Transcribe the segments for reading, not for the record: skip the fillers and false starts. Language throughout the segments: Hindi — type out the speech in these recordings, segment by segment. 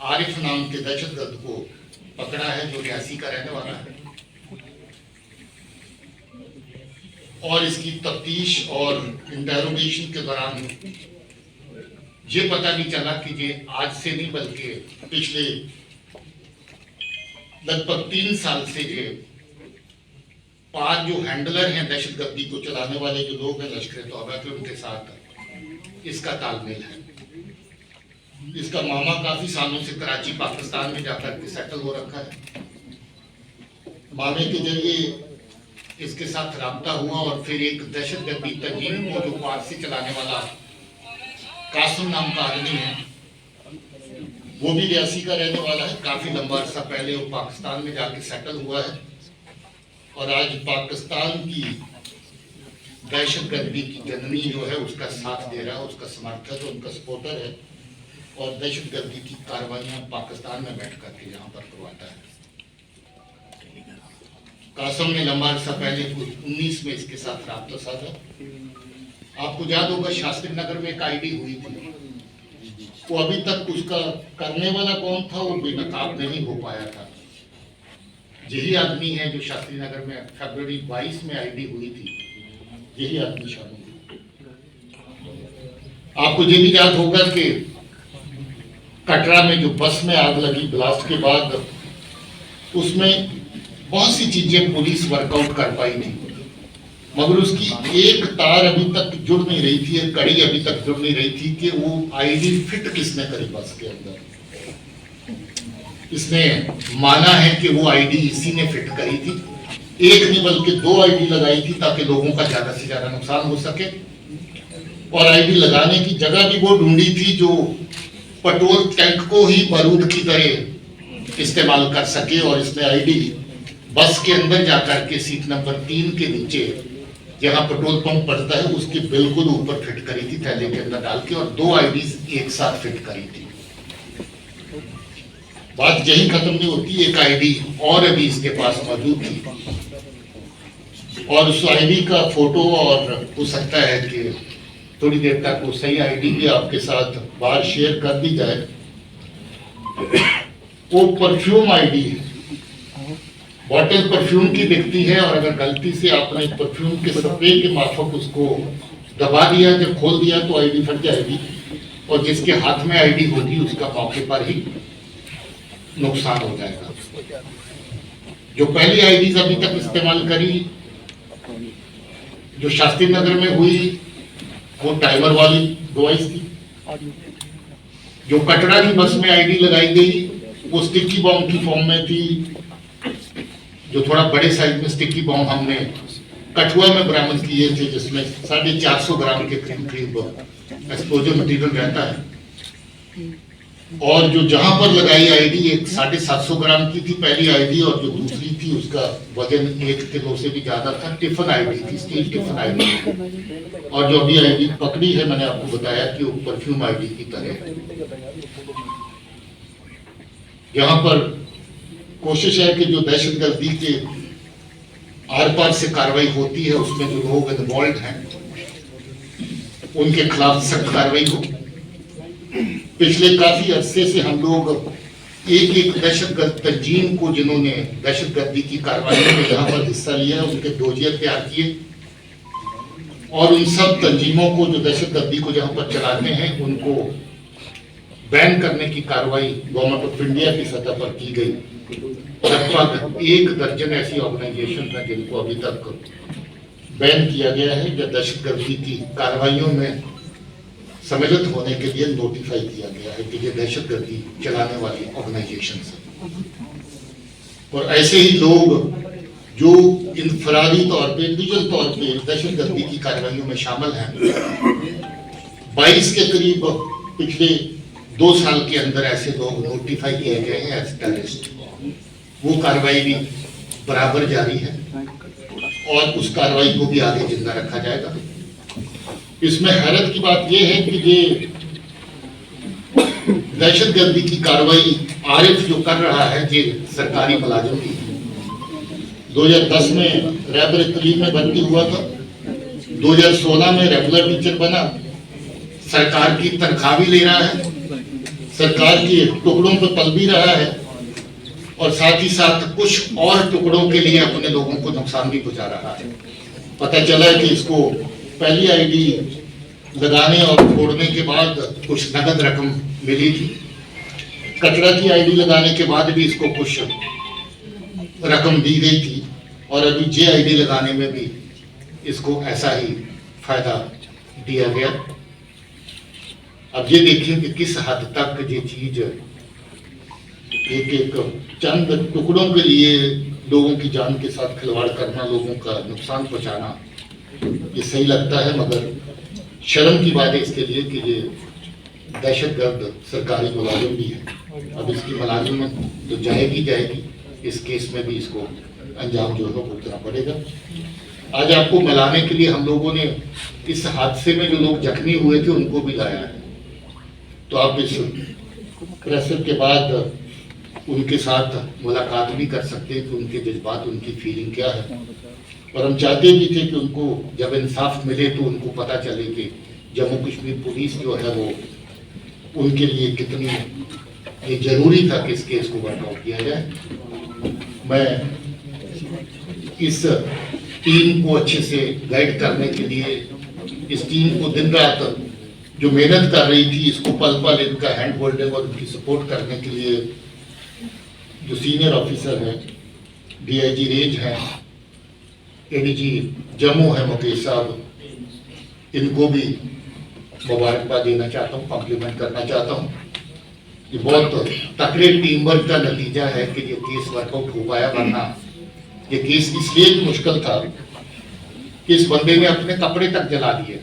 आरिफ नाम के दहशतगर्द को पकड़ा है, जो रियासी का रहने वाला है, और इसकी तफ्तीश और इंटेरोगेशन के दौरान ये पता नहीं चला कि ये आज से नहीं बल्कि पिछले लगभग 3 साल से ये 5 जो हैंडलर हैं दहशतगर्दी को चलाने वाले जो लोग हैं लश्कर तौबा के, उनके साथ इसका तालमेल है। इसका मामा काफी सालों से कराची पाकिस्तान में जाकर के सेटल हो रखा है। मामे के जरिए इसके साथ राब्ता हुआ और फिर एक दहशतगर्दी तंजीम को जो पाक से चलाने वाला कासिम नाम का आदमी है, वो भी रियासी का रहने वाला है। काफी लंबा अर्सा पहले वो पाकिस्तान में जाके सेटल हुआ है और आज पाकिस्तान की दहशतगर्दी की जननी जो है उसका साथ दे रहा है, उसका समर्थक है, उनका सपोर्टर है और दहशतगर्दी की कार्रवाइयां पाकिस्तान में बैठ करके यहाँ पर करवाता है। कासिम ने लंबा अर्सा पहले 19 में इसके साथ राब्ता साधा। आपको याद होगा शास्त्री नगर में एक आईडी हुई थी, वो अभी तक उसका करने वाला कौन था वो बेनकाब नहीं हो पाया था। यही आदमी है जो शास्त्री नगर में फरवरी 22 में आईडी हुई थी, यही आदमी शामिल। आपको ये भी याद होगा कि कटरा में जो बस में आग लगी ब्लास्ट के बाद, उसमें बहुत सी चीजें पुलिस वर्कआउट कर पाई थी, मगर उसकी एक तार अभी तक जुड़ नहीं रही थी, एक कड़ी अभी तक जुड़ नहीं रही थी कि वो आईडी फिट किसने करी बस के अंदर। इसने माना है कि वो आईडी इसी ने फिट करी थी, एक नहीं बल्कि 2 आईडी लगाई थी ताकि लोगों का ज्यादा से ज्यादा नुकसान हो सके। और आईडी लगाने की जगह भी वो ढूंढी थी जो पेट्रोल टैंक को ही बारूद की तरह इस्तेमाल कर सके, और इसने आईडी बस के अंदर जाकर के सीट नंबर 3 के नीचे जहां पेट्रोल पंप पड़ता है उसके बिल्कुल ऊपर फिट करी थी, थैले के अंदर डाल के, और 2 आईडीज एक साथ फिट करी थी। बात यही खत्म नहीं होती, एक आईडी और अभी इसके पास मौजूद थी और उस आईडी का फोटो, और हो सकता है कि थोड़ी देर तक वो सही आईडी भी आपके साथ बाहर शेयर कर दी जाए। वो परफ्यूम आईडी है, बॉटल परफ्यूम की बिकती है और अगर गलती से आपने परफ्यूम के स्प्रे के माफक उसको दबा दिया, जब खोल दिया तो आईडी फट जाएगी और जिसके हाथ में आईडी होगी उसका मौके पर ही नुकसान हो जाएगा। जो पहली आईडीज अभी तक इस्तेमाल करी जो शास्त्री नगर में हुई वो टाइमर वाली डिवाइस थी। जो कटरा की बस में आईडी लगाई गई वो स्टिकी बॉम्ब की फॉर्म में थी, जो थोड़ा बड़े साइज में स्टिकी बॉम्ब हमने कठुआ में बरामद किए थे, जिसमें 450 ग्राम के करीब एक्सप्लोजिव मटेरियल रहता है। और जो जहां पर लगाई आईडी एक 750 ग्राम की थी पहली आईडी, और जो दूसरी थी उसका वजन 1 किलो से भी ज्यादा था। टिफिन आईडी थी, स्टील टिफिन आईडी। और जो अभी आईडी पकड़ी है मैंने आपको बताया कि वो परफ्यूम आईडी की तरह। यहाँ पर कोशिश है कि जो दहशतगर्दी के आर पार से कार्रवाई होती है उसमें जो लोग इन्वॉल्व हैं उनके खिलाफ सख्त कार्रवाई हो। पिछले काफी अरसे से हम लोग एक दहशतगर्द तंजीम को जिन्होंने दहशतगर्दी की कार्रवाई में यहाँ पर हिस्सा लिया उनके डोजियर तैयार किए और उन सब तंजीमों को जो दहशतगर्दी को जहाँ पर चलाते हैं उनको बैन करने की कार्रवाई गवर्नमेंट ऑफ इंडिया की सतह पर की गई। लगभग 1 दर्जन ऐसी ऑर्गेनाइजेशन है जिनको अभी तक बैन किया गया है या दहशतगर्दी की कार्रवाइयों में सम्मिलित होने के लिए नोटिफाई किया गया है कि ये दहशतगर्दी चलाने वाली ऑर्गेनाइजेशन है। और ऐसे ही लोग जो इनफरादी तौर पे इंडिविजुअल तौर पे दहशतगर्दी की कार्रवाइयों में शामिल हैं, 22 के करीब पिछले 2 साल के अंदर ऐसे लोग नोटिफाई किए गए हैं एज टेररिस्ट। वो कार्रवाई भी बराबर जारी है और उस कार्रवाई को भी आगे जिंदा रखा जाएगा। इसमें हैरत की बात यह है कि ये दहशतगर्दी की कार्रवाई आरिफ जो कर रहा है ये सरकारी मुलाजिम की 2010 में रैबर तलीम में भर्ती हुआ था, 2016 में रेगुलर टीचर बना, सरकार की तनख्वाह भी ले रहा है सरकार के टुकड़ों पर पल भी रहा है और साथ ही साथ कुछ और टुकड़ों के लिए अपने लोगों को नुकसान भी पहुंचा रहा है। पता चला है कि इसको पहली आईडी लगाने और छोड़ने के बाद कुछ नगद रकम मिली थी, कचरा की आईडी लगाने के बाद भी इसको कुछ रकम दी गई थी और अभी जे आईडी लगाने में भी इसको ऐसा ही फायदा दिया गया। अब ये देखिए कि किस हद तक ये चीज एक एक चंद टुकड़ों के लिए लोगों की जान के साथ खिलवाड़ करना, लोगों का नुकसान पहुंचाना, ये सही लगता है, मगर शर्म की बात है इसके लिए कि ये दहशतगर्द सरकारी मुलाजिम भी है। अब इसकी मुलाजिमत तो जाएगी, इस केस में भी इसको अंजाम जो है भुगतना पड़ेगा। आज आपको मिलाने के लिए हम लोगों ने इस हादसे में जो लोग जख्मी हुए थे उनको भी लाया है, तो आप इस प्रेशर के बाद उनके साथ मुलाकात भी कर सकते हैं कि उनके जज्बात, उनकी फीलिंग क्या है। और हम चाहते भी थे कि उनको जब इंसाफ मिले तो उनको पता चले कि जम्मू कश्मीर पुलिस जो है वो उनके लिए कितनी ये जरूरी था कि इस केस को वर्कआउट किया जाए। मैं इस टीम को अच्छे से गाइड करने के लिए, इस टीम को दिन रात जो मेहनत कर रही थी, इसको पल पल इनका हैंड होल्डिंग और उनकी सपोर्ट करने के लिए जो सीनियर ऑफिसर हैं, डीआईजी रेंज हैं, एडीजी जम्मू है मुकेश साहब, इनको भी मुबारकबाद देना चाहता हूँ, कॉम्प्लीमेंट करना चाहता हूँ। ये बहुत तकड़े टीम वर्क का नतीजा है कि ये केस वर्कआउट हो पाया, वरना ये केस इसलिए भी मुश्किल था कि इस बंदे ने अपने कपड़े तक जला दिए,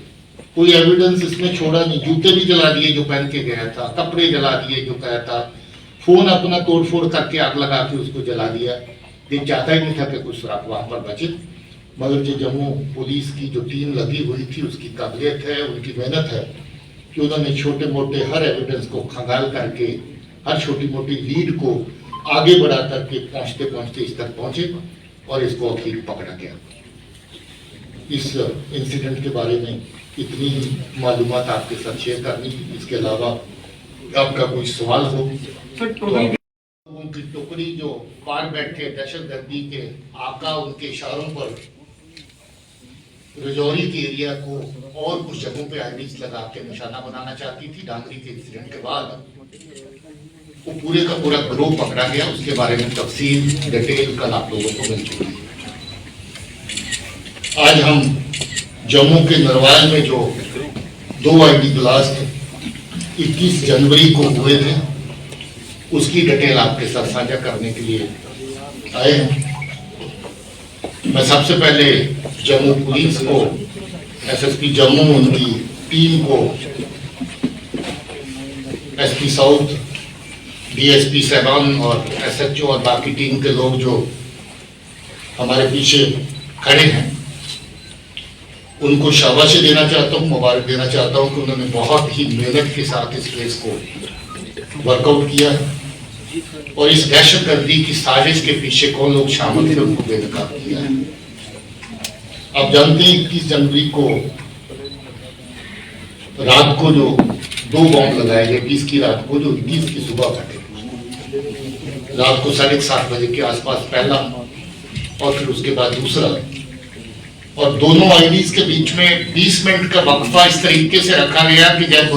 कोई एविडेंस इसने छोड़ा नहीं, जूते भी जला दिए जो पहन के गया था, कपड़े जला दिए जो गया था, फोन अपना तोड़फोड़ करके आग लगा के उसको जला दिया। ये चाहता ही नहीं था कि कुछ सुराग वहां पर बचे, मगर जो जम्मू पुलिस की जो टीम लगी हुई थी उसकी काबिलियत है, उनकी मेहनत है कि उन्होंने छोटे मोटे हर एविडेंस को खंगाल करके, हर छोटी मोटी लीड को आगे बढ़ा करके पहुंचते पहुंचते इस तक पहुंचे और इसको अभी पकड़ा गया। इस इंसिडेंट के बारे में इतनी ही मालूमात आपके साथ शेयर करनी थी। इसके अलावा आपका कोई सवाल हो तो लोगों की टुकड़ी जो पार बैठे दहशतगर्दी के आका, उनके इशारों पर रजौरी के एरिया को और कुछ जगहों पे आईडीज लगा के निशाना बनाना चाहती थी। डांगरी के इंसिडेंट के बाद वो पूरे का पूरा ग्रोह पकड़ा गया। उसके बारे में तफसील डिटेल कल आप लोगों को मिल चुकी है। आज हम जम्मू के नरवाल में जो 2 आईडी ब्लास्ट 21 जनवरी को हुए थे, उसकी डिटेल आपके साथ साझा करने के लिए आए हैं। मैं सबसे पहले जम्मू पुलिस को, एसएसपी जम्मू, उनकी टीम को, एसपी साउथ, डीएसपी साहबान और एसएचओ और बाकी टीम के लोग जो हमारे पीछे खड़े हैं, उनको शाबाशी देना चाहता हूँ, मुबारक देना चाहता हूँ कि उन्होंने बहुत ही मेहनत के साथ इस केस को वर्कआउट किया है और इस दहशतगर्दी की साजिश के पीछे कौन लोग शामिल थे उनको बेनकाब किया है। आप जानते हैं 21 जनवरी को रात को जो 2 बॉम्ब लगाए गए, 20 की रात को, जो 21 की सुबह फटे। रात को 7:30 बजे के आसपास पहला और फिर उसके बाद दूसरा, और दोनों आईडीज के बीच में 20 मिनट का वक्फा इस तरीके से रखा गया कि जब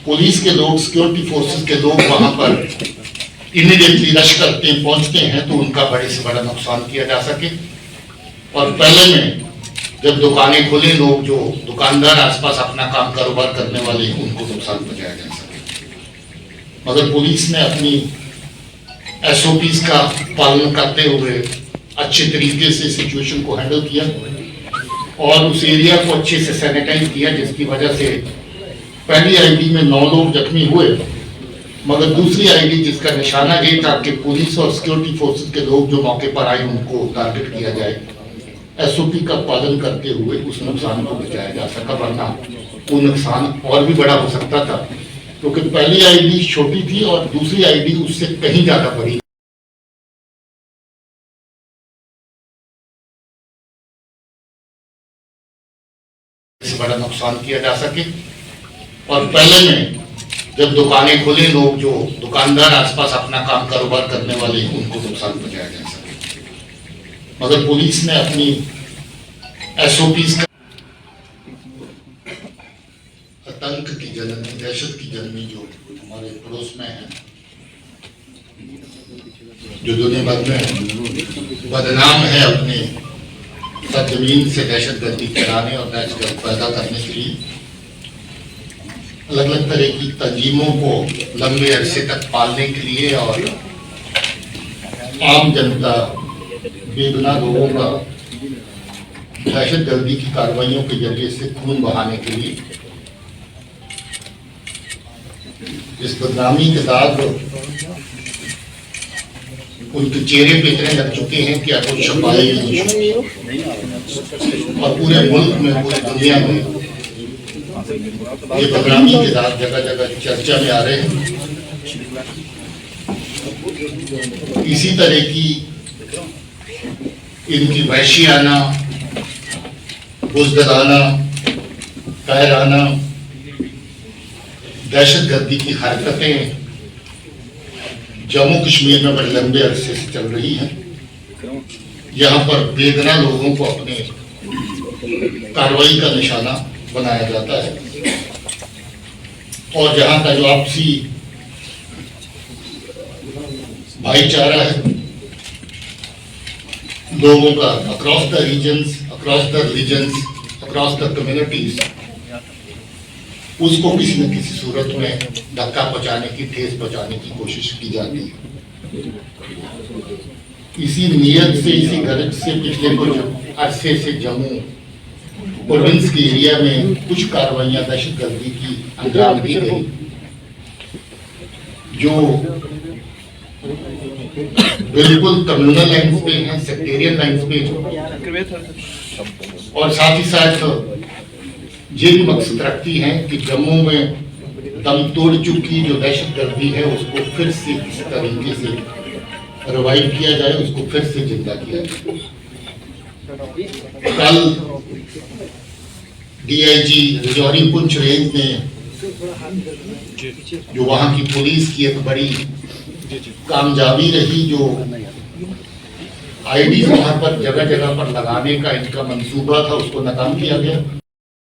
पुलिस के लोग, सिक्योरिटी फोर्सेस के लोग वहां पर इमीडिएटली रश करते हैं, पहुंचते हैं, तो उनका बड़े से बड़ा नुकसान किया जा सके। और पहले में जब दुकानें खुले, लोग जो दुकानदार आसपास अपना काम कारोबार करने वाले हैं, उनको नुकसान पहुंचाया जा सके। मगर पुलिस ने अपनी एसओपीज का पालन करते हुए अच्छे तरीके से सिचुएशन को हैंडल किया और उस एरिया को अच्छे से सैनिटाइज किया, जिसकी वजह से पहली आईडी में 9 लोग जख्मी हुए, मगर दूसरी आईडी जिसका निशाना ये था कि पुलिस और सिक्योरिटी फोर्सेस के लोग जो मौके पर आए उनको टारगेट किया जाए, एसओपी का पालन करते हुए उस नुकसान को बचाया जा सका, वरना वो नुकसान और भी बड़ा हो सकता था, क्योंकि पहली आईडी छोटी थी और दूसरी आईडी उससे कहीं ज्यादा बड़ी। बड़ा नुकसान किया जा सके और पहले में जब दुकानें खुले, लोग जो दुकानदार आसपास अपना काम कारोबार करने वाले हैं उनको नुकसान पहुंचाया जा सके। मगर पुलिस ने अपनी एसओपीज का आतंक की जननी, दहशत की जननी जो हमारे पड़ोस में है, जो दुनिया भर में बदनाम है अपने सरजमीन से दहशतगर्दी फैलाने और दहशतगर्द पैदा करने के लिए, अलग अलग तरह की तंजीमों को लंबे अरसे तक पालने के लिए और आम जनता, बेगुनाह लोगों का दहशतगर्दी की कार्रवाइयों के जरिए से खून बहाने के लिए इस बदनामी के दाग उनके चेहरे पे इतने लग चुके हैं कि अब वो छपाए ही नहीं। और पूरे मुल्क में, पूरी दुनिया में ये बदनामी के दाग जगह जगह चर्चा में आ रहे हैं। इसी तरह की इनकी वहशियाना, बुज़दिलाना, कायराना, दहशतगर्दी की हरकतें जम्मू कश्मीर में बड़े लंबे अरसे से चल रही हैं। यहाँ पर बेगुनाह लोगों को अपने कार्रवाई का निशाना बनाया जाता है और जहाँ का जो आपसी भाईचारा है लोगों का across the regions, across the religions, across the communities, उसको किसी न किसी सूरत में धक्का पहुंचाने की, ठेस पहुंचाने की कोशिश की जाती है। इसी नीयत से, इसी गरज से पिछले कुछ अरसे से जम्मू प्रोविंस के एरिया में कुछ कार्रवाइयां दहशतगर्दी की अंजाम दी गई, जो बिल्कुल कम्युनल लाइन्स पे हैं, सेक्टेरियन लाइन्स पे, और साथ ही साथ ये मकसद रखती हैं कि जम्मू में दम तोड़ चुकी जो दहशतगर्दी है उसको फिर से इस तरीके से रिवाइव किया जाए, उसको फिर से जिंदा किया जाए। कल डीआईजी राजौरी पुंछ रेंज ने, जो वहां की पुलिस की एक बड़ी कामयाबी रही, जो आईडी वहां पर जगह जगह पर लगाने का इनका मंसूबा था, उसको नाकाम किया गया।